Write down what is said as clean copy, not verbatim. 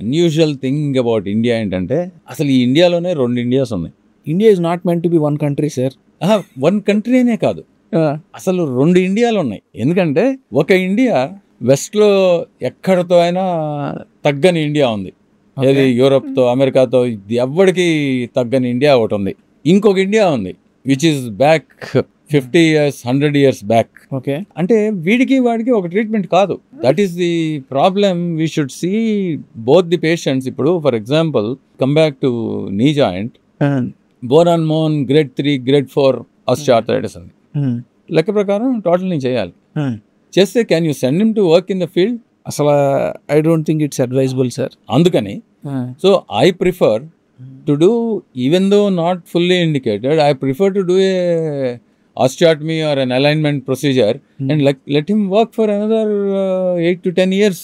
Unusual thing about India ఏంటంటే అసలు ఈ ఇండియాలోనే 2 ఇండియాస్ ఉన్నాయి. India is not meant to be one country sir. One country అనే కాదు, అసలు 2 ఇండియాలు ఉన్నాయి. ఎందుకంటే ఒక ఇండియా వెస్ట్లో ఎక్కడితో అయినా తగ్గని ఇండియా ఉంది. ఏది యూరోప్తో అమెరికాతో ఎవ్వడికి తగ్గని ఇండియా ఒకటి ఉంది. ఇంకొక ఇండియా ఉంది which is back 50 years 100 years back. Okay, అంటే వీడికి వాడికి ఒక ట్రీట్మెంట్ కాదు. That is the problem. We should see both the patients. ఇప్పుడు for example come back to knee joint, bone and మోన్ గ్రేడ్ 3 గ్రేడ్ 4 ఆస్టియోఆర్థరైటిస్ ఉంది. లెక్క ప్రకారం టోటల్ ని చేయాలి. చేస్తే can you send him to work in the field? అసలు I don't think it's advisable sir. అందుకని so I prefer to do, even though not fully indicated, I prefer to do a osteotomy or an alignment procedure and let him work for another 8 to 10 years.